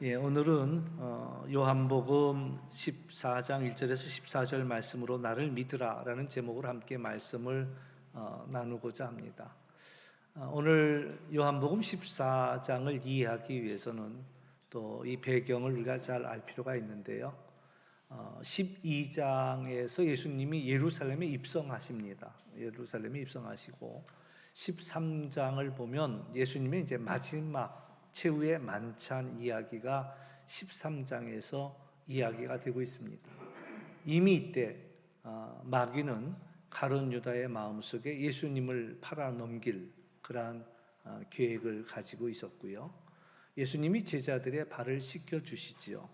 오늘은 요한복음 14장 1절에서 14절 말씀으로 나를 믿으라라는 제목으로 함께 말씀을 나누고자 합니다. 오늘 요한복음 14장을 이해하기 위해서는 또 이 배경을 우리가 잘 알 필요가 있는데요. 12장에서 예수님이 예루살렘에 입성하십니다. 예루살렘에 입성하시고 13장을 보면 예수님의 이제 마지막 최후의 만찬 이야기가 13장에서 이야기가 되고 있습니다. 이미 이때 마귀는 가룟 유다의 마음속에 예수님을 팔아넘길 그러한 계획을 가지고 있었고요. 예수님이 제자들의 발을 씻겨 주시지요.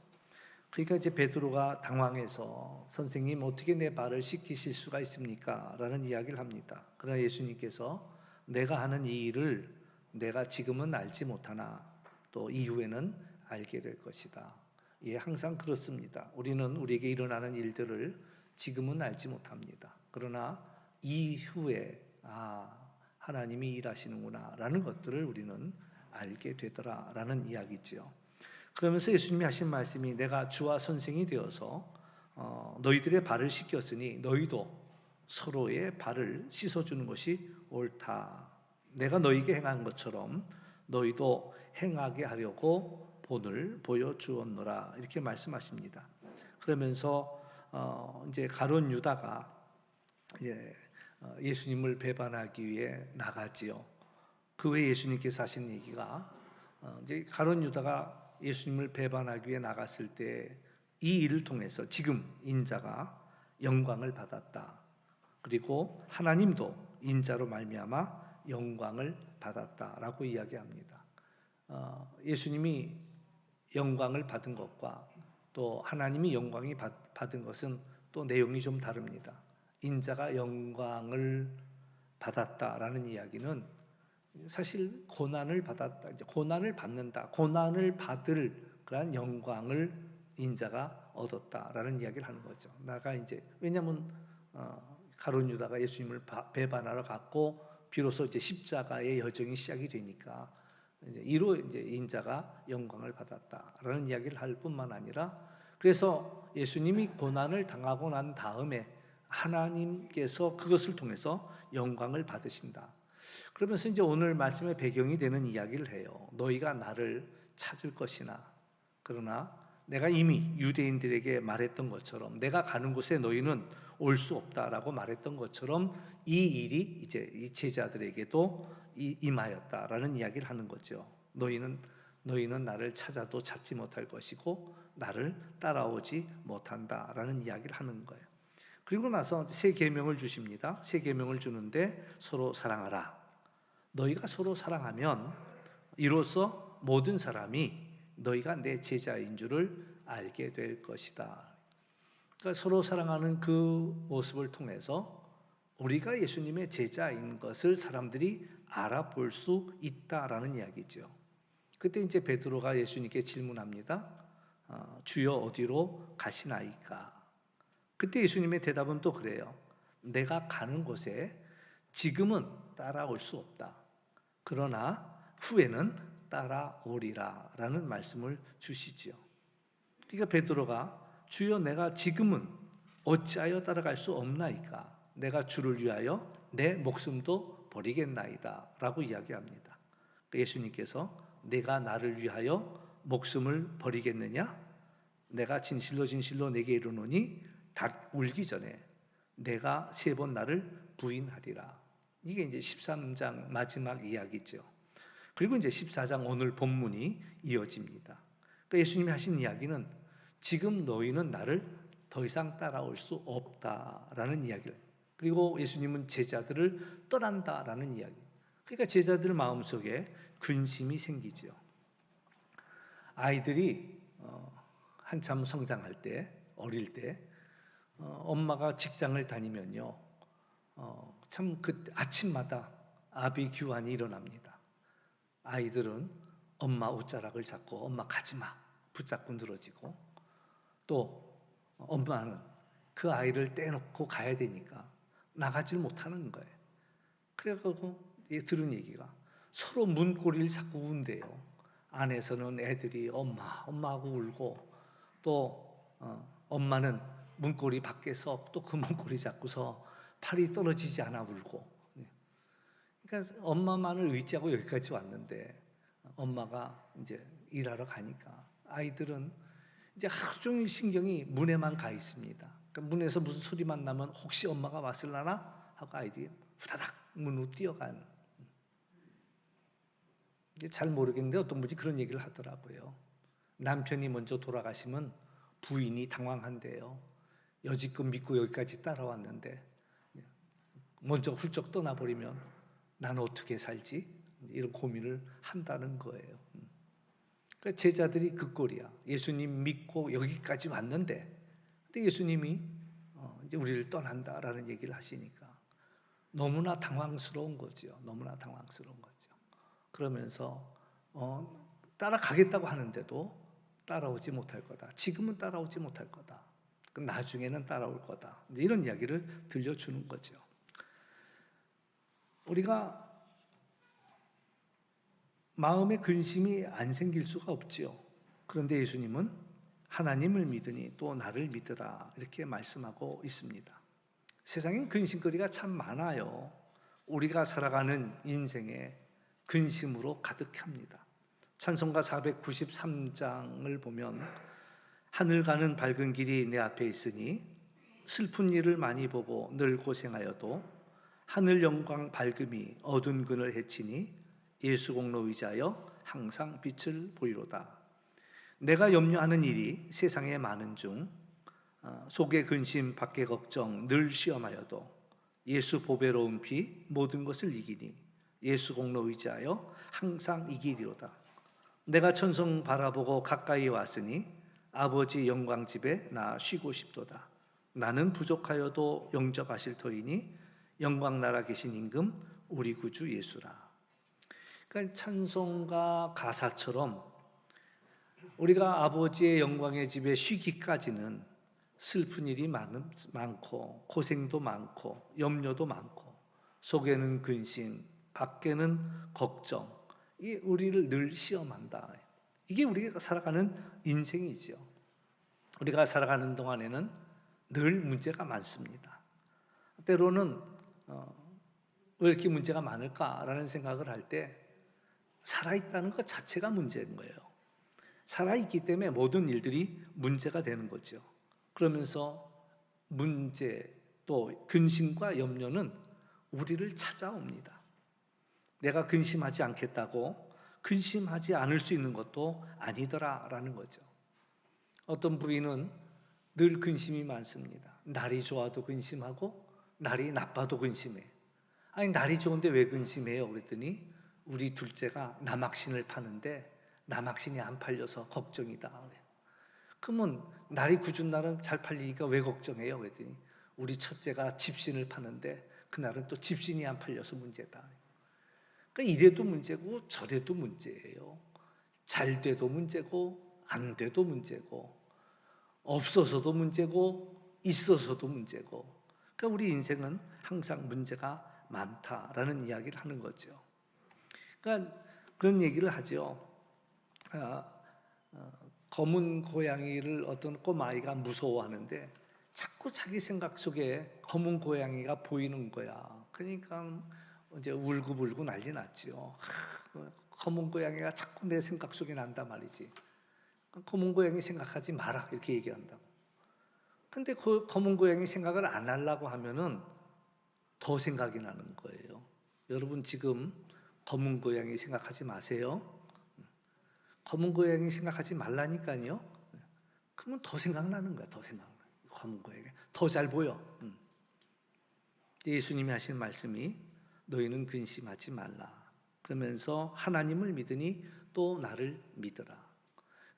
그러니까 이제 베드로가 당황해서 선생님 어떻게 내 발을 씻기실 수가 있습니까? 라는 이야기를 합니다. 그러나 예수님께서 내가 하는 이 일을 내가 지금은 알지 못하나 또 이후에는 알게 될 것이다. 항상 그렇습니다. 우리는 우리에게 일어나는 일들을 지금은 알지 못합니다. 그러나 이후에 하나님이 일하시는구나 라는 것들을 우리는 알게 되더라라는 이야기죠. 그러면서 예수님이 하신 말씀이 내가 주와 선생이 되어서 너희들의 발을 씻겼으니 너희도 서로의 발을 씻어주는 것이 옳다. 내가 너희에게 행한 것처럼 너희도 행하게 하려고 본을 보여주었노라 이렇게 말씀하십니다. 그러면서 이제 가룟 유다가 예수님을 배반하기 위해 나가지요. 그 외에 예수님께서 하신 얘기가 이제 가룟 유다가 예수님을 배반하기 위해 나갔을 때 이 일을 통해서 지금 인자가 영광을 받았다. 그리고 하나님도 인자로 말미암아 영광을 받았다라고 이야기합니다. 예수님이 영광을 받은 것과 또 하나님이 영광이 받은 것은 또 내용이 좀 다릅니다. 인자가 영광을 받았다라는 이야기는 사실 고난을 받았다, 이제 고난을 받는다, 고난을 받을 그런 영광을 인자가 얻었다라는 이야기를 하는 거죠. 왜냐하면 가룟 유다가 예수님을 배반하러 갔고 비로소 이제 십자가의 여정이 시작이 되니까 이로 이제 인자가 영광을 받았다라는 이야기를 할 뿐만 아니라 그래서 예수님이 고난을 당하고 난 다음에 하나님께서 그것을 통해서 영광을 받으신다. 그러면서 이제 오늘 말씀의 배경이 되는 이야기를 해요. 너희가 나를 찾을 것이나 그러나 내가 이미 유대인들에게 말했던 것처럼 내가 가는 곳에 너희는 올 수 없다라고 말했던 것처럼 이 일이 이제 이 제자들에게도 임하였다라는 이야기를 하는 거죠. 너희는 나를 찾아도 찾지 못할 것이고 나를 따라오지 못한다라는 이야기를 하는 거예요. 그리고 나서 새 계명을 주십니다. 새 계명을 주는데 서로 사랑하라. 너희가 서로 사랑하면 이로써 모든 사람이 너희가 내 제자인 줄을 알게 될 것이다. 그러니까 서로 사랑하는 그 모습을 통해서 우리가 예수님의 제자인 것을 사람들이 알아볼 수 있다라는 이야기죠. 그때 이제 베드로가 예수님께 질문합니다. 주여 어디로 가시나이까? 그때 예수님의 대답은 또 그래요. 내가 가는 곳에 지금은 따라올 수 없다. 그러나 후에는 따라오리라 라는 말씀을 주시지요. 그러니까 베드로가 주여 내가 지금은 어찌하여 따라갈 수 없나이까? 내가 주를 위하여 내 목숨도 버리겠나이다 라고 이야기합니다. 예수님께서 내가 나를 위하여 목숨을 버리겠느냐? 내가 진실로 진실로 내게 이르노니 닭 울기 전에 내가 3번 나를 부인하리라. 이게 이제 13장 마지막 이야기죠. 그리고 이제 14장 오늘 본문이 이어집니다. 그러니까 예수님이 하신 이야기는 지금 너희는 나를 더 이상 따라올 수 없다라는 이야기를. 그리고 예수님은 제자들을 떠난다라는 이야기. 그러니까 제자들 마음속에 근심이 생기죠. 아이들이 한참 성장할 때, 어릴 때 엄마가 직장을 다니면요, 참 그 아침마다 아비 규환이 일어납니다. 아이들은 엄마 옷자락을 잡고 엄마 가지마 붙잡고 늘어지고 또 엄마는 그 아이를 떼놓고 가야 되니까 나가질 못하는 거예요. 그래가지고 들은 얘기가 서로 문고리를 자꾸 운대요. 안에서는 애들이 엄마하고 울고 또 엄마는 문고리 밖에서 또 그 문고리 잡고서 팔이 떨어지지 않아 울고. 그러니까 엄마만을 의지하고 여기까지 왔는데 엄마가 이제 일하러 가니까 아이들은 이제 하루 종일 신경이 문에만 가 있습니다. 그러니까 문에서 무슨 소리만 나면 혹시 엄마가 왔을라나 하고 아이들이 후다닥 문으로 뛰어가는. 잘 모르겠는데 어떤 분이 그런 얘기를 하더라고요. 남편이 먼저 돌아가시면 부인이 당황한대요. 여지껏 믿고 여기까지 따라왔는데 먼저 훌쩍 떠나버리면 나는 어떻게 살지? 이런 고민을 한다는 거예요. 그러니까 제자들이 그 꼴이야. 예수님 믿고 여기까지 왔는데, 근데 예수님이 이제 우리를 떠난다라는 얘기를 하시니까 너무나 당황스러운 거죠. 너무나 당황스러운 거죠. 그러면서 따라가겠다고 하는데도 따라오지 못할 거다. 지금은 따라오지 못할 거다. 나중에는 따라올 거다. 이런 이야기를 들려주는 거죠. 우리가 마음에 근심이 안 생길 수가 없지요. 그런데 예수님은 하나님을 믿으니 또 나를 믿으라 이렇게 말씀하고 있습니다. 세상엔 근심거리가 참 많아요. 우리가 살아가는 인생에 근심으로 가득합니다. 찬송가 493장을 보면 하늘 가는 밝은 길이 내 앞에 있으니 슬픈 일을 많이 보고 늘 고생하여도 하늘 영광 밝음이 어두운 그늘 해치니 예수 공로 의지하여 항상 빛을 보이로다. 내가 염려하는 일이 세상에 많은 중 속에 근심 밖에 걱정 늘 시험하여도 예수 보배로운 피 모든 것을 이기니 예수 공로 의지하여 항상 이기리로다. 내가 천성 바라보고 가까이 왔으니 아버지 영광 집에 나 쉬고 싶도다. 나는 부족하여도 영접하실 터이니 영광 나라 계신 임금 우리 구주 예수라. 그러니까 찬송가 가사처럼 우리가 아버지의 영광의 집에 쉬기까지는 슬픈 일이 많고 고생도 많고 염려도 많고 속에는 근심, 밖에는 걱정, 이게 우리를 늘 시험한다. 이게 우리가 살아가는 인생이죠. 우리가 살아가는 동안에는 늘 문제가 많습니다. 때로는 왜 이렇게 문제가 많을까라는 생각을 할 때 살아있다는 것 자체가 문제인 거예요. 살아있기 때문에 모든 일들이 문제가 되는 거죠. 그러면서 문제 또 근심과 염려는 우리를 찾아옵니다. 내가 근심하지 않겠다고 근심하지 않을 수 있는 것도 아니더라라는 거죠. 어떤 부인은 늘 근심이 많습니다. 날이 좋아도 근심하고 날이 나빠도 근심해. 아니 날이 좋은데 왜 근심해요? 그랬더니 우리 둘째가 남학신을 파는데 남학신이 안 팔려서 걱정이다. 그러면 날이 굳은 날은 잘 팔리니까 왜 걱정해요? 그랬더니 우리 첫째가 집신을 파는데 그날은 또 집신이 안 팔려서 문제다. 그러니까 이래도 문제고 저래도 문제예요. 잘 돼도 문제고 안 돼도 문제고 없어서도 문제고 있어서도 문제고. 그러니까 우리 인생은 항상 문제가 많다라는 이야기를 하는 거죠. 그러니까 그런 얘기를 하죠. 검은 고양이를 어떤 꼬마아이가 무서워하는데 자꾸 자기 생각 속에 검은 고양이가 보이는 거야. 그러니까 이제 울고불고 난리 났죠. 검은 고양이가 자꾸 내 생각 속에 난단 말이지. 검은 고양이 생각하지 마라 이렇게 얘기한다고. 근데 그 검은 고양이 생각을 안 하려고 하면은 더 생각이 나는 거예요. 여러분 지금 검은 고양이 생각하지 마세요. 검은 고양이 생각하지 말라니까요. 그러면 더 생각나는 거야. 더 생각나. 검은 고양이 더 잘 보여. 예수님이 하신 말씀이 너희는 근심하지 말라. 그러면서 하나님을 믿으니 또 나를 믿으라.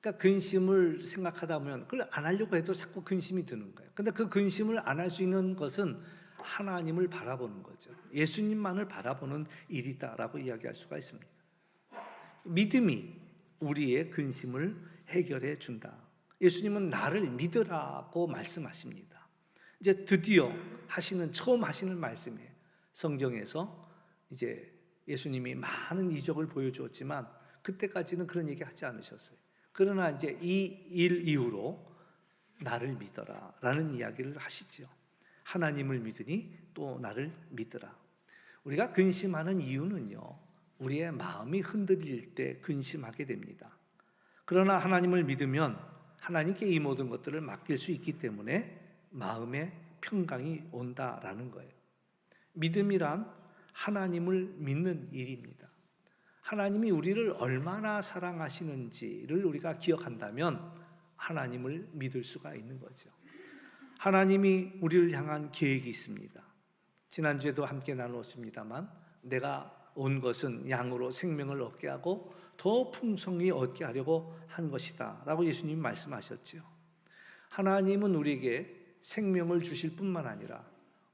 그러니까 근심을 생각하다 보면 그걸 안 하려고 해도 자꾸 근심이 드는 거예요. 근데 그 근심을 안 할 수 있는 것은 하나님을 바라보는 거죠. 예수님만을 바라보는 일이다라고 이야기할 수가 있습니다. 믿음이 우리의 근심을 해결해 준다. 예수님은 나를 믿으라고 말씀하십니다. 이제 드디어 처음 하시는 말씀이에요. 성경에서 이제 예수님이 많은 이적을 보여주었지만 그때까지는 그런 얘기 하지 않으셨어요. 그러나 이제 이 일 이후로 나를 믿어라 라는 이야기를 하시죠. 하나님을 믿으니 또 나를 믿으라. 우리가 근심하는 이유는요, 우리의 마음이 흔들릴 때 근심하게 됩니다. 그러나 하나님을 믿으면 하나님께 이 모든 것들을 맡길 수 있기 때문에 마음의 평강이 온다라는 거예요. 믿음이란 하나님을 믿는 일입니다. 하나님이 우리를 얼마나 사랑하시는지를 우리가 기억한다면 하나님을 믿을 수가 있는 거죠. 하나님이 우리를 향한 계획이 있습니다. 지난주에도 함께 나누었습니다만 내가 온 것은 양으로 생명을 얻게 하고 더 풍성히 얻게 하려고 한 것이다 라고 예수님이 말씀하셨죠. 하나님은 우리에게 생명을 주실 뿐만 아니라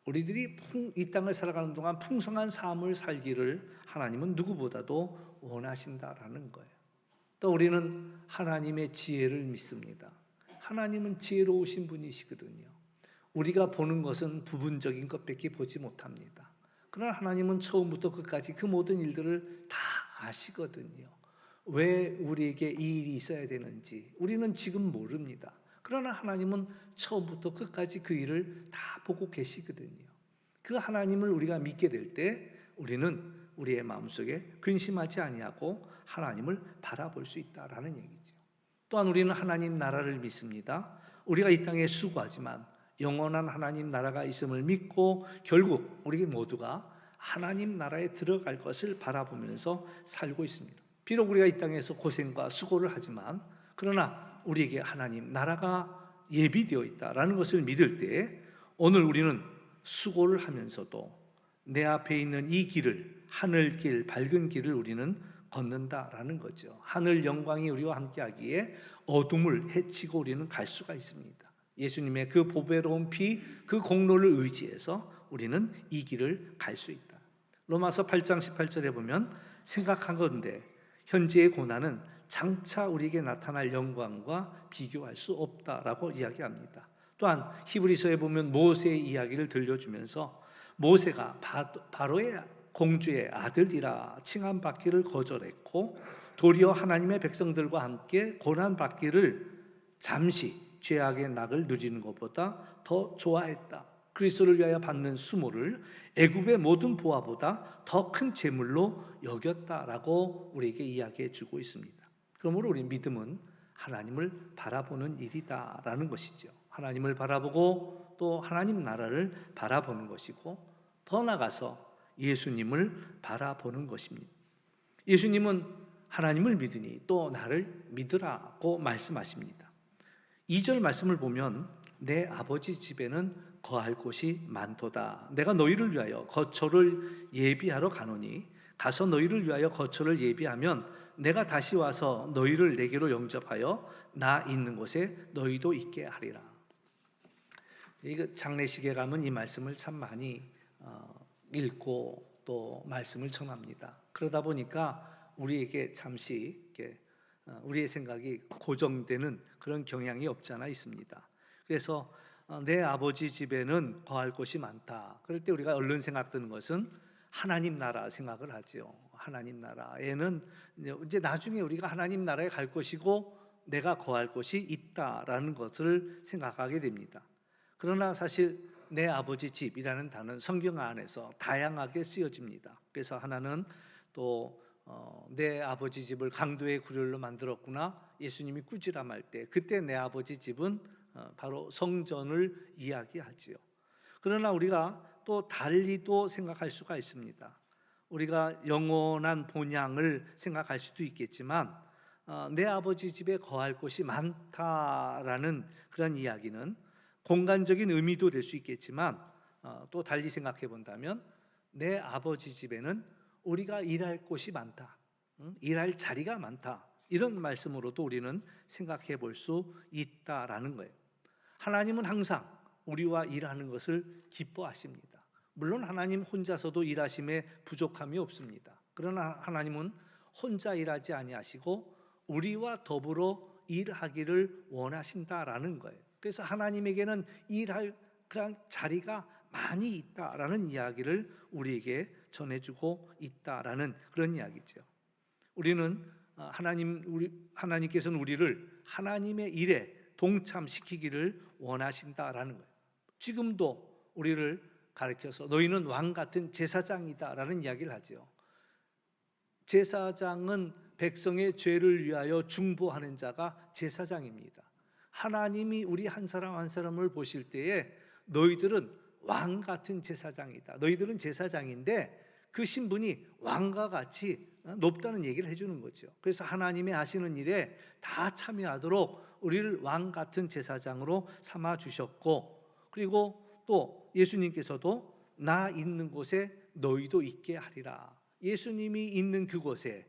우리들이 이 땅을 살아가는 동안 풍성한 삶을 살기를 하나님은 누구보다도 원하신다라는 거예요. 또 우리는 하나님의 지혜를 믿습니다. 하나님은 지혜로우신 분이시거든요. 우리가 보는 것은 부분적인 것밖에 보지 못합니다. 그러나 하나님은 처음부터 끝까지 그 모든 일들을 다 아시거든요. 왜 우리에게 이 일이 있어야 되는지 우리는 지금 모릅니다. 그러나 하나님은 처음부터 끝까지 그 일을 다 보고 계시거든요. 그 하나님을 우리가 믿게 될 때 우리는 우리의 마음속에 근심하지 아니하고 하나님을 바라볼 수 있다라는 얘기죠. 또한 우리는 하나님 나라를 믿습니다. 우리가 이 땅에 수고하지만 영원한 하나님 나라가 있음을 믿고 결국 우리 모두가 하나님 나라에 들어갈 것을 바라보면서 살고 있습니다. 비록 우리가 이 땅에서 고생과 수고를 하지만 그러나 우리에게 하나님 나라가 예비되어 있다라는 것을 믿을 때 오늘 우리는 수고를 하면서도 내 앞에 있는 이 길을, 하늘길, 밝은 길을 우리는 걷는다라는 거죠. 하늘 영광이 우리와 함께하기에 어둠을 헤치고 우리는 갈 수가 있습니다. 예수님의 그 보배로운 피, 그 공로를 의지해서 우리는 이 길을 갈 수 있다. 로마서 8장 18절에 보면 생각하건대 현재의 고난은 장차 우리에게 나타날 영광과 비교할 수 없다라고 이야기합니다. 또한 히브리서에 보면 모세의 이야기를 들려주면서 모세가 바로의 공주의 아들이라 칭함받기를 거절했고 도리어 하나님의 백성들과 함께 고난받기를 잠시 죄악의 낙을 누리는 것보다 더 좋아했다. 그리스도를 위하여 받는 수모를 애굽의 모든 보화보다 더 큰 재물로 여겼다라고 우리에게 이야기해 주고 있습니다. 그러므로 우리 믿음은 하나님을 바라보는 일이다라는 것이죠. 하나님을 바라보고 또 하나님 나라를 바라보는 것이고 더 나아가서 예수님을 바라보는 것입니다. 예수님은 하나님을 믿으니 또 나를 믿으라고 말씀하십니다. 2절 말씀을 보면 내 아버지 집에는 거할 곳이 많도다. 내가 너희를 위하여 거처를 예비하러 가노니 가서 너희를 위하여 거처를 예비하면 내가 다시 와서 너희를 내게로 영접하여 나 있는 곳에 너희도 있게 하리라. 이거 장례식에 가면 이 말씀을 참 많이 읽고 또 말씀을 전합니다. 그러다 보니까 우리에게 잠시 이렇게 우리의 생각이 고정되는 그런 경향이 없지 않아 있습니다. 그래서 내 아버지 집에는 거할 곳이 많다. 그럴 때 우리가 얼른 생각드는 것은 하나님 나라 생각을 하죠. 하나님 나라에는 이제 나중에 우리가 하나님 나라에 갈 것이고 내가 거할 곳이 있다라는 것을 생각하게 됩니다. 그러나 사실 내 아버지 집이라는 단어는 성경 안에서 다양하게 쓰여집니다. 그래서 하나는 또 내 아버지 집을 강도의 구렬로 만들었구나. 예수님이 꾸지람할 때 그때 내 아버지 집은 바로 성전을 이야기하지요. 그러나 우리가 또 달리도 생각할 수가 있습니다. 우리가 영원한 본향을 생각할 수도 있겠지만 내 아버지 집에 거할 곳이 많다라는 그런 이야기는 공간적인 의미도 될 수 있겠지만 또 달리 생각해 본다면 내 아버지 집에는 우리가 일할 곳이 많다, 일할 자리가 많다, 이런 말씀으로도 우리는 생각해 볼 수 있다라는 거예요. 하나님은 항상 우리와 일하는 것을 기뻐하십니다. 물론 하나님 혼자서도 일하심에 부족함이 없습니다. 그러나 하나님은 혼자 일하지 아니하시고 우리와 더불어 일하기를 원하신다라는 거예요. 그래서 하나님에게는 일할 그런 자리가 많이 있다라는 이야기를 우리에게 전해주고 있다라는 그런 이야기죠. 우리는 하나님께서는 우리를 하나님의 일에 동참시키기를 원하신다라는 거예요. 지금도 우리를 가르쳐서 너희는 왕 같은 제사장이다라는 이야기를 하죠. 제사장은 백성의 죄를 위하여 중보하는 자가 제사장입니다. 하나님이 우리 한 사람 한 사람을 보실 때에 너희들은 왕 같은 제사장이다. 너희들은 제사장인데 그 신분이 왕과 같이 높다는 얘기를 해주는 거죠. 그래서 하나님의 하시는 일에 다 참여하도록 우리를 왕 같은 제사장으로 삼아 주셨고, 그리고 또 예수님께서도 나 있는 곳에 너희도 있게 하리라. 예수님이 있는 그곳에,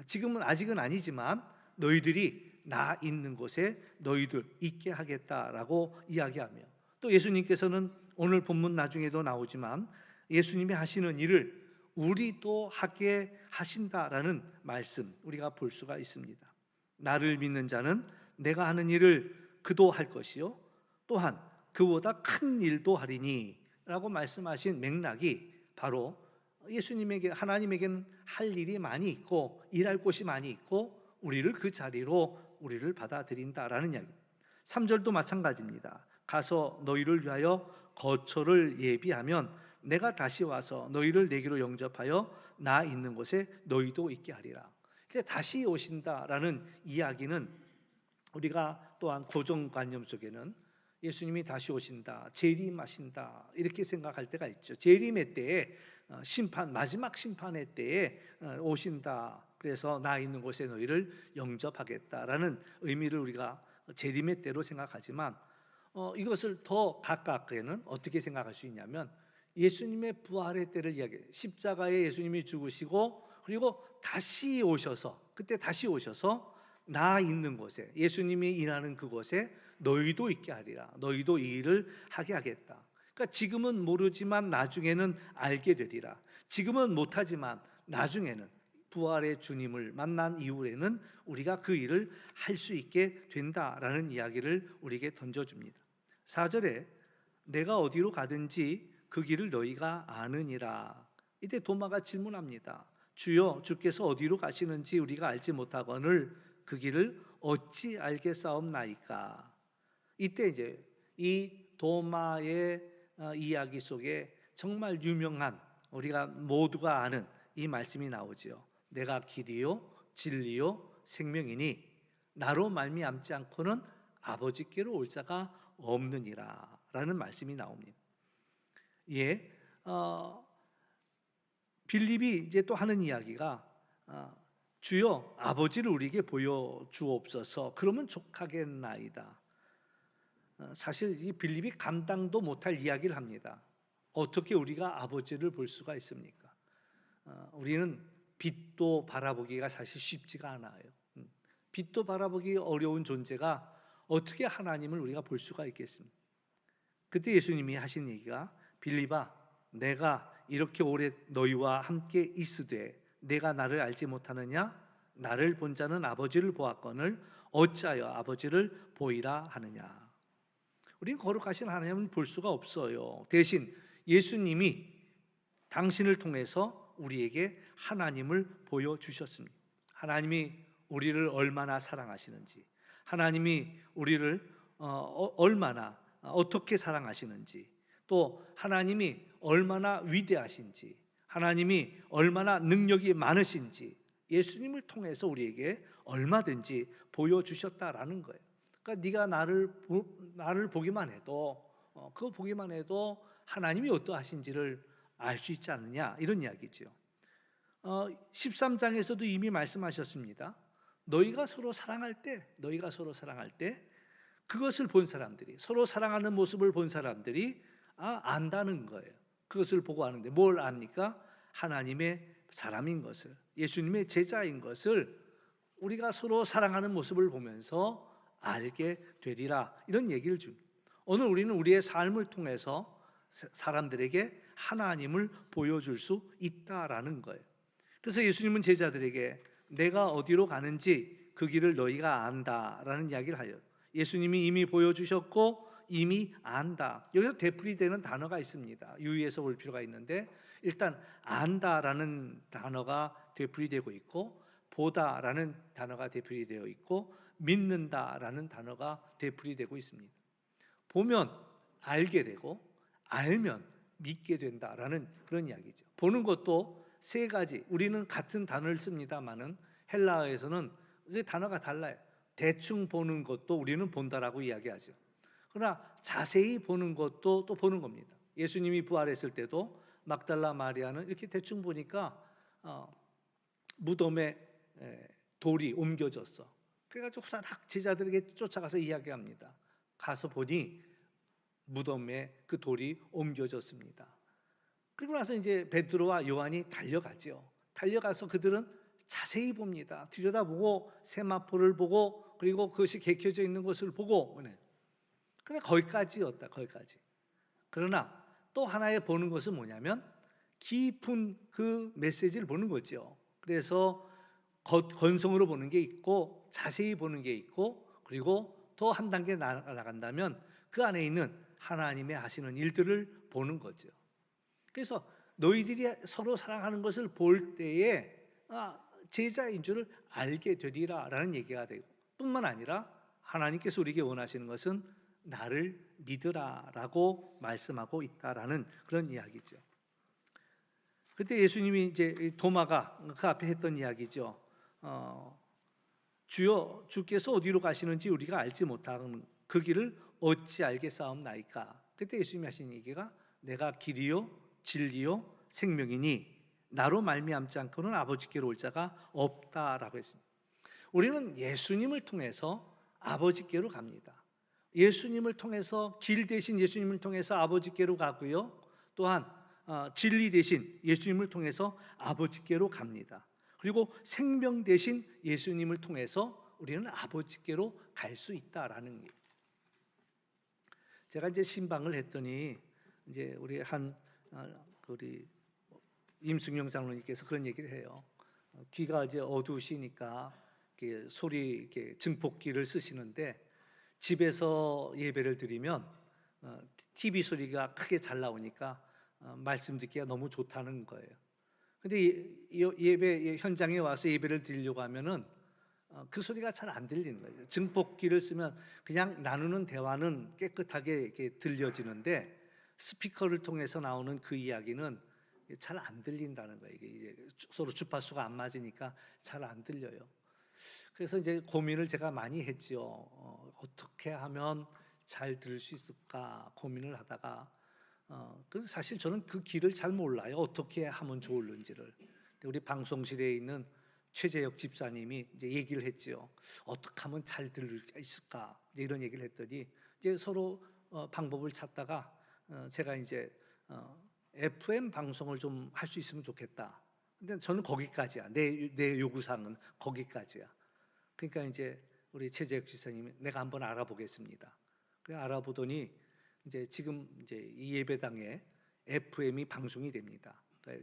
지금은 아직은 아니지만 너희들이 나 있는 곳에 너희들 있게 하겠다라고 이야기하며, 또 예수님께서는 오늘 본문 나중에도 나오지만 예수님이 하시는 일을 우리도 하게 하신다라는 말씀 우리가 볼 수가 있습니다. 나를 믿는 자는 내가 하는 일을 그도 할 것이요 또한 그보다 큰 일도 하리니 라고 말씀하신 맥락이 바로 예수님에게, 하나님에게는 할 일이 많이 있고 일할 곳이 많이 있고 우리를 그 자리로 우리를 받아들인다라는 이야기. 3절도 마찬가지입니다. 가서 너희를 위하여 거처를 예비하면 내가 다시 와서 너희를 내게로 영접하여 나 있는 곳에 너희도 있게 하리라. 다시 오신다라는 이야기는 우리가 또한 고정관념 속에는 예수님이 다시 오신다, 재림하신다 이렇게 생각할 때가 있죠. 재림의 때에 심판, 마지막 심판의 때에 오신다. 그래서 나 있는 곳에 너희를 영접하겠다라는 의미를 우리가 재림의 때로 생각하지만 이것을 더 가깝게는 어떻게 생각할 수 있냐면 예수님의 부활의 때를 이야기해요. 십자가에 예수님이 죽으시고 그리고 다시 오셔서, 그때 다시 오셔서 나 있는 곳에, 예수님이 일하는 그곳에 너희도 있게 하리라. 너희도 이 일을 하게 하겠다. 그러니까 지금은 모르지만 나중에는 알게 되리라. 지금은 못하지만 나중에는 부활의 주님을 만난 이후에는 우리가 그 일을 할 수 있게 된다라는 이야기를 우리에게 던져줍니다. 4절에 내가 어디로 가든지 그 길을 너희가 아느니라. 이때 도마가 질문합니다. 주여, 주께서 어디로 가시는지 우리가 알지 못하거늘 그 길을 어찌 알겠사옵나이까. 이때 이제 이 도마의 이야기 속에 정말 유명한, 우리가 모두가 아는 이 말씀이 나오지요. 내가 길이요 진리요 생명이니 나로 말미암지 않고는 아버지께로 올 자가 없느니라 라는 말씀이 나옵니다. 예, 빌립이 이제 또 하는 이야기가 주여 아버지를 우리에게 보여주옵소서. 그러면 족하겠나이다. 사실 이 빌립이 감당도 못할 이야기를 합니다. 어떻게 우리가 아버지를 볼 수가 있습니까? 우리는 빛도 바라보기가 사실 쉽지가 않아요. 빛도 바라보기 어려운 존재가 어떻게 하나님을 우리가 볼 수가 있겠습니까? 그때 예수님이 하신 얘기가 빌립아, 내가 이렇게 오래 너희와 함께 있으되 내가 나를 알지 못하느냐? 나를 본 자는 아버지를 보았거늘 어찌하여 아버지를 보이라 하느냐? 우리는 거룩하신 하나님을 볼 수가 없어요. 대신 예수님이 당신을 통해서 우리에게 하나님을 보여주셨습니다. 하나님이 우리를 얼마나 사랑하시는지, 하나님이 우리를 얼마나 어떻게 사랑하시는지, 또 하나님이 얼마나 위대하신지, 하나님이 얼마나 능력이 많으신지 예수님을 통해서 우리에게 얼마든지 보여주셨다라는 거예요. 그러니까 네가 나를 보기만 해도, 그거 보기만 해도 하나님이 어떠하신지를 알 수 있지 않느냐, 이런 이야기죠. 13장에서도 이미 말씀하셨습니다. 너희가 서로 사랑할 때 그것을 본 사람들이, 서로 사랑하는 모습을 본 사람들이 안다는 거예요. 그것을 보고 아는데 뭘 압니까? 하나님의 사람인 것을, 예수님의 제자인 것을 우리가 서로 사랑하는 모습을 보면서 알게 되리라, 이런 얘기를 줍니다. 오늘 우리는 우리의 삶을 통해서 사람들에게 하나님을 보여줄 수 있다라는 거예요. 그래서 예수님은 제자들에게 내가 어디로 가는지 그 길을 너희가 안다라는 이야기를 하여, 예수님이 이미 보여주셨고 이미 안다. 여기서 되풀이되는 단어가 있습니다. 유의해서 볼 필요가 있는데, 일단 안다라는 단어가 되풀이되고 있고 보다라는 단어가 되풀이 되어 있고 믿는다라는 단어가 되풀이 되고 있습니다. 보면 알게 되고 알면 믿게 된다라는 그런 이야기죠. 보는 것도 세 가지. 우리는 같은 단어를 씁니다만은 헬라어에서는 이 단어가 달라요. 대충 보는 것도 우리는 본다라고 이야기하죠. 그러나 자세히 보는 것도 또 보는 겁니다. 예수님이 부활했을 때도 막달라 마리아는 이렇게 대충 보니까 무덤에 돌이 옮겨졌어. 그래가지고 후다닥 제자들에게 쫓아가서 이야기합니다. 가서 보니 무덤에 그 돌이 옮겨졌습니다. 그리고 나서 이제 베드로와 요한이 달려가죠. 달려가서 그들은 자세히 봅니다. 들여다보고 세마포를 보고 그리고 그것이 개켜져 있는 것을 보고. 그래 거기까지였다. 거기까지. 그러나 또 하나의 보는 것은 뭐냐면 깊은 그 메시지를 보는 거죠. 그래서 건성으로 보는 게 있고 자세히 보는 게 있고 그리고 더 한 단계 나간다면 그 안에 있는 하나님의 하시는 일들을 보는 거죠. 그래서 너희들이 서로 사랑하는 것을 볼 때에 제자인 줄을 알게 되리라라는 얘기가 되고 뿐만 아니라 하나님께서 우리에게 원하시는 것은 나를 믿으라라고 말씀하고 있다라는 그런 이야기죠. 그때 예수님이 이제 도마가 그 앞에 했던 이야기죠. 주여 주께서 어디로 가시는지 우리가 알지 못하는 그 길을 어찌 알겠사옵나이까. 그때 예수님이 하신 얘기가 내가 길이요 진리요 생명이니 나로 말미암지 않고는 아버지께로 올 자가 없다라고 했습니다. 우리는 예수님을 통해서 아버지께로 갑니다. 예수님을 통해서 길 대신 예수님을 통해서 아버지께로 가고요. 또한 진리 대신 예수님을 통해서 아버지께로 갑니다. 그리고 생명 대신 예수님을 통해서 우리는 아버지께로 갈 수 있다라는 게. 제가 이제 신방을 했더니 이제 우리 우리 임승용 장로님께서 그런 얘기를 해요. 귀가 이제 어두우시니까 이렇게 소리 이렇게 증폭기를 쓰시는데 집에서 예배를 드리면 TV 소리가 크게 잘 나오니까 말씀 듣기가 너무 좋다는 거예요. 근데 예배 현장에 와서 예배를 드리려고 하면은 그 소리가 잘 안 들리는 거예요. 증폭기를 쓰면 그냥 나누는 대화는 깨끗하게 이렇게 들려지는데 스피커를 통해서 나오는 그 이야기는 잘 안 들린다는 거예요. 이게 이제 서로 주파수가 안 맞으니까 잘 안 들려요. 그래서 이제 고민을 제가 많이 했죠. 어떻게 하면 잘 들을 수 있을까 고민을 하다가 그래서 사실 저는 그 길을 잘 몰라요. 어떻게 하면 좋을는지를. 우리 방송실에 있는 최재혁 집사님이 이제 얘기를 했죠. 어떻게 하면 잘 들을 수 있을까 이런 얘기를 했더니 이제 서로 방법을 찾다가 제가 이제 FM 방송을 좀 할 수 있으면 좋겠다. 근데 저는 거기까지야. 내 요구사항은 거기까지야. 그러니까 이제 우리 최재혁 집사님이 내가 한번 알아보겠습니다. 그래 알아보더니 이제 지금 이제 이 예배당에 FM이 방송이 됩니다.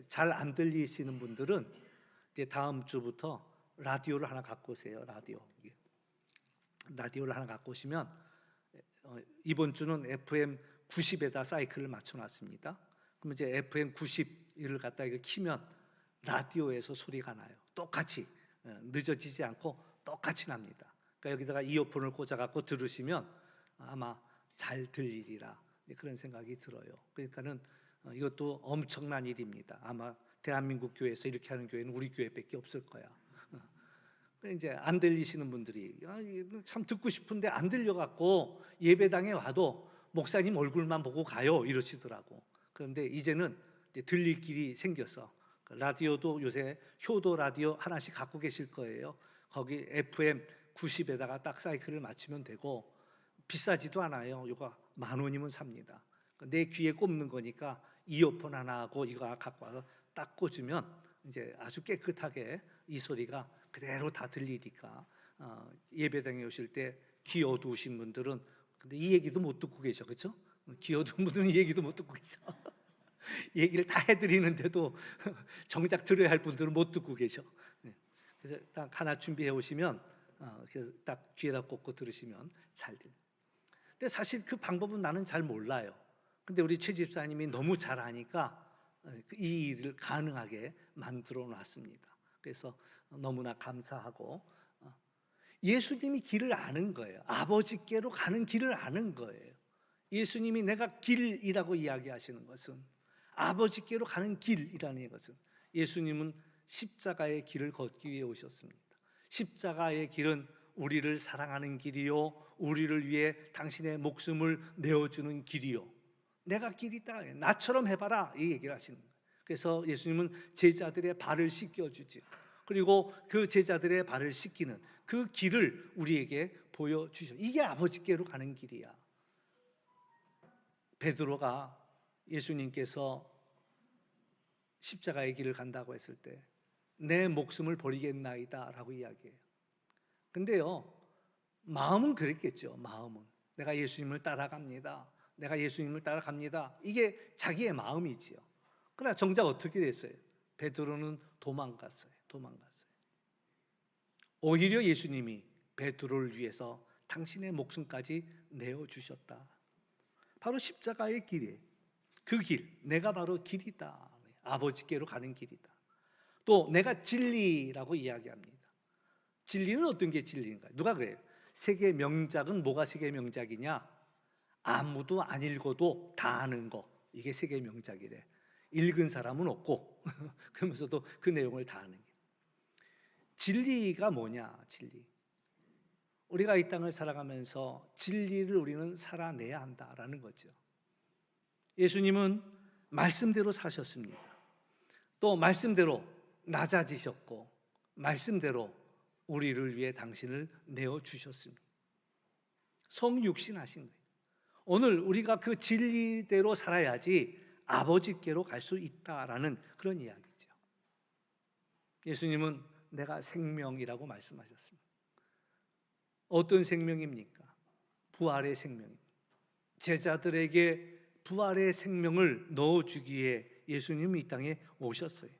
잘 안 들리시는 분들은 이제 다음 주부터 라디오를 하나 갖고 오세요. 라디오를 하나 갖고 오시면 이번 주는 FM 90에다 사이클을 맞춰놨습니다. 그러면 이제 FM 90을 갖다 이거 키면 라디오에서 소리가 나요. 똑같이 늦어지지 않고 똑같이 납니다. 그러니까 여기다가 이어폰을 꽂아갖고 들으시면 아마 잘 들리리라 그런 생각이 들어요. 그러니까는 이것도 엄청난 일입니다. 아마 대한민국 교회에서 이렇게 하는 교회는 우리 교회밖에 없을 거야. 이제 안 들리시는 분들이 참 듣고 싶은데 안 들려갖고 예배당에 와도 목사님 얼굴만 보고 가요 이러시더라고. 그런데 이제는 이제 들릴 길이 생겼어. 라디오도 요새 효도 라디오 하나씩 갖고 계실 거예요. 거기 FM 90에다가 딱 사이클을 맞추면 되고 비싸지도 않아요. 이거 10,000원이면 삽니다. 내 귀에 꼽는 거니까 이어폰 하나 하고 이거 갖고 와서 딱 꽂으면 이제 아주 깨끗하게 이 소리가 그대로 다 들리니까 예배당에 오실 때 귀 어두우신 분들은 근데 이 얘기도 못 듣고 계셔, 그렇죠? 귀 어두운 분들은 이 얘기도 못 듣고 계셔. 얘기를 다 해드리는데도 정작 들어야 할 분들은 못 듣고 계셔. 그래서 딱 하나 준비해 오시면 그래서 딱 귀에다 꽂고 들으시면 잘 들려. 근데 사실 그 방법은 나는 잘 몰라요. 근데 우리 최 집사님이 너무 잘 아니까 이 일을 가능하게 만들어 놨습니다. 그래서 너무나 감사하고 예수님이 길을 아는 거예요. 아버지께로 가는 길을 아는 거예요. 예수님이 내가 길이라고 이야기하시는 것은 아버지께로 가는 길이라는 것은 예수님은 십자가의 길을 걷기 위해 오셨습니다. 십자가의 길은 우리를 사랑하는 길이요, 우리를 위해 당신의 목숨을 내어주는 길이요. 내가 길이다, 나처럼 해봐라, 이 얘기를 하시는 거예요. 그래서 예수님은 제자들의 발을 씻겨주죠. 그리고 그 제자들의 발을 씻기는 그 길을 우리에게 보여주셔. 이게 아버지께로 가는 길이야. 베드로가 예수님께서 십자가의 길을 간다고 했을 때 내 목숨을 버리겠나이다 라고 이야기해요. 근데요, 마음은 그랬겠죠. 마음은 내가 예수님을 따라갑니다, 내가 예수님을 따라갑니다, 이게 자기의 마음이지요. 그러나 정작 어떻게 됐어요? 베드로는 도망갔어요. 오히려 예수님이 베드로를 위해서 당신의 목숨까지 내어주셨다. 바로 십자가의 길이에요. 그 길, 내가 바로 길이다, 아버지께로 가는 길이다. 또 내가 진리라고 이야기합니다. 진리는 어떤 게 진리인가? 누가 그래요? 세계 명작은 뭐가 세계 명작이냐? 아무도 안 읽어도 다 아는 거, 이게 세계 명작이래. 읽은 사람은 없고 그러면서도 그 내용을 다 아는 게. 진리가 뭐냐? 진리. 우리가 이 땅을 살아가면서 진리를 우리는 살아내야 한다라는 거죠. 예수님은 말씀대로 사셨습니다. 또 말씀대로 낮아지셨고 말씀대로 우리를 위해 당신을 내어주셨습니다. 성육신하신 거예요. 오늘 우리가 그 진리대로 살아야지 아버지께로 갈 수 있다라는 그런 이야기죠. 예수님은 내가 생명이라고 말씀하셨습니다. 어떤 생명입니까? 부활의 생명입니다. 제자들에게 부활의 생명을 넣어주기에 예수님이 이 땅에 오셨어요.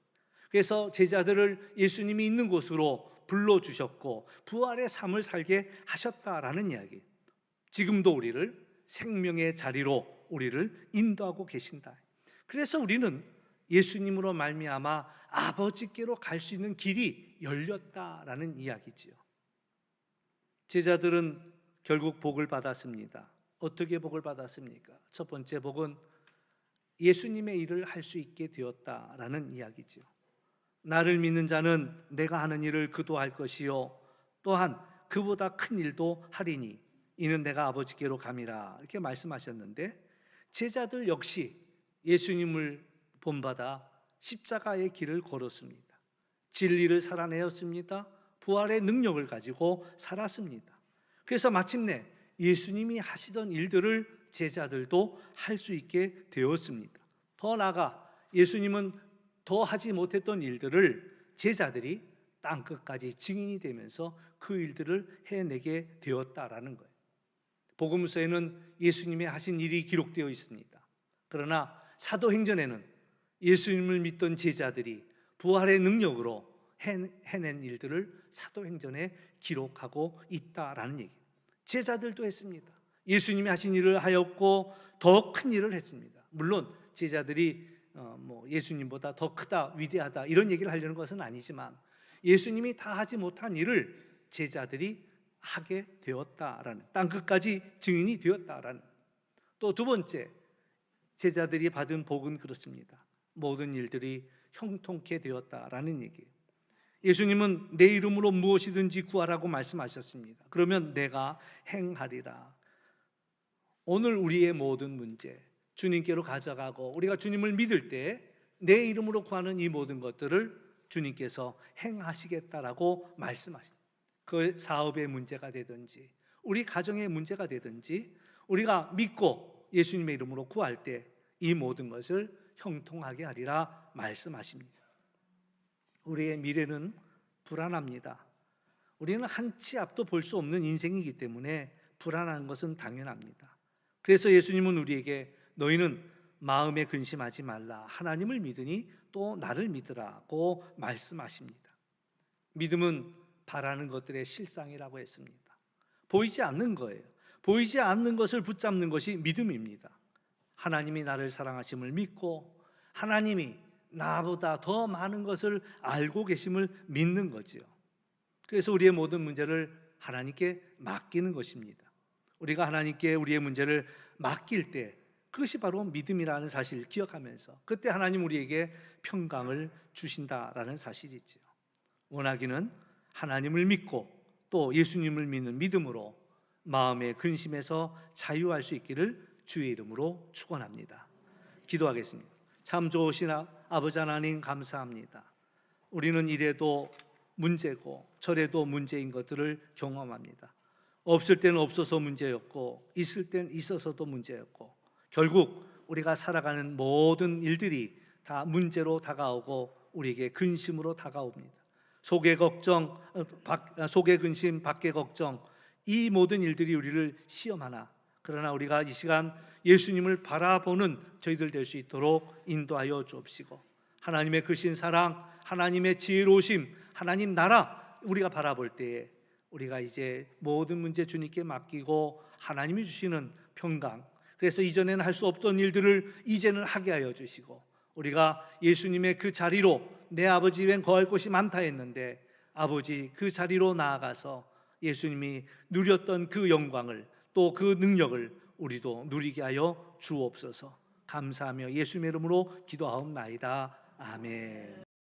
그래서 제자들을 예수님이 있는 곳으로 불러주셨고 부활의 삶을 살게 하셨다라는 이야기. 지금도 우리를 생명의 자리로 우리를 인도하고 계신다. 그래서 우리는 예수님으로 말미암아 아버지께로 갈 수 있는 길이 열렸다라는 이야기지요. 제자들은 결국 복을 받았습니다. 어떻게 복을 받았습니까? 첫 번째 복은 예수님의 일을 할 수 있게 되었다라는 이야기지요. 나를 믿는 자는 내가 하는 일을 그도 할 것이요 또한 그보다 큰 일도 하리니 이는 내가 아버지께로 감이라, 이렇게 말씀하셨는데 제자들 역시 예수님을 본받아 십자가의 길을 걸었습니다. 진리를 살아내었습니다. 부활의 능력을 가지고 살았습니다. 그래서 마침내 예수님이 하시던 일들을 제자들도 할 수 있게 되었습니다. 더 나아가 예수님은 더 하지 못했던 일들을 제자들이 땅끝까지 증인이 되면서 그 일들을 해내게 되었다라는 거예요. 복음서에는 예수님이 하신 일이 기록되어 있습니다. 그러나 사도행전에는 예수님을 믿던 제자들이 부활의 능력으로 해낸 일들을 사도행전에 기록하고 있다라는 얘기예요. 제자들도 했습니다. 예수님이 하신 일을 하였고 더 큰 일을 했습니다. 물론 제자들이 예수님보다 더 크다, 위대하다 이런 얘기를 하려는 것은 아니지만 예수님이 다 하지 못한 일을 제자들이 하게 되었다라는, 땅끝까지 증인이 되었다라는. 또 두 번째, 제자들이 받은 복은 그렇습니다. 모든 일들이 형통케 되었다라는 얘기예요. 예수님은 내 이름으로 무엇이든지 구하라고 말씀하셨습니다. 그러면 내가 행하리라. 오늘 우리의 모든 문제 주님께로 가져가고 우리가 주님을 믿을 때 내 이름으로 구하는 이 모든 것들을 주님께서 행하시겠다라고 말씀하십니다. 그 사업의 문제가 되든지 우리 가정의 문제가 되든지 우리가 믿고 예수님의 이름으로 구할 때 이 모든 것을 형통하게 하리라 말씀하십니다. 우리의 미래는 불안합니다. 우리는 한치 앞도 볼 수 없는 인생이기 때문에 불안한 것은 당연합니다. 그래서 예수님은 우리에게 너희는 마음에 근심하지 말라, 하나님을 믿으니 또 나를 믿으라고 말씀하십니다. 믿음은 바라는 것들의 실상이라고 했습니다. 보이지 않는 거예요. 보이지 않는 것을 붙잡는 것이 믿음입니다. 하나님이 나를 사랑하심을 믿고 하나님이 나보다 더 많은 것을 알고 계심을 믿는 거지요. 그래서 우리의 모든 문제를 하나님께 맡기는 것입니다. 우리가 하나님께 우리의 문제를 맡길 때 그것이 바로 믿음이라는 사실을 기억하면서 그때 하나님 우리에게 평강을 주신다라는 사실이지요. 원하기는 하나님을 믿고 또 예수님을 믿는 믿음으로 마음의 근심에서 자유할 수 있기를 주의 이름으로 축원합니다. 기도하겠습니다. 참 좋으신 아버지 하나님 감사합니다. 우리는 이래도 문제고 저래도 문제인 것들을 경험합니다. 없을 때는 없어서 문제였고 있을 때는 있어서도 문제였고 결국 우리가 살아가는 모든 일들이 다 문제로 다가오고 우리에게 근심으로 다가옵니다. 속의 걱정, 속의 근심, 밖의 걱정, 이 모든 일들이 우리를 시험하나 그러나 우리가 이 시간 예수님을 바라보는 저희들 될 수 있도록 인도하여 주옵시고 하나님의 크신 사랑, 하나님의 지혜로우심, 하나님 나라 우리가 바라볼 때에 우리가 이제 모든 문제 주님께 맡기고 하나님이 주시는 평강, 그래서 이전에는 할 수 없던 일들을 이제는 하게 하여 주시고 우리가 예수님의 그 자리로 내 아버지 왼 거할 곳이 많다 했는데 아버지 그 자리로 나아가서 예수님이 누렸던 그 영광을 또 그 능력을 우리도 누리게 하여 주옵소서. 감사하며 예수님의 이름으로 기도하옵나이다. 아멘.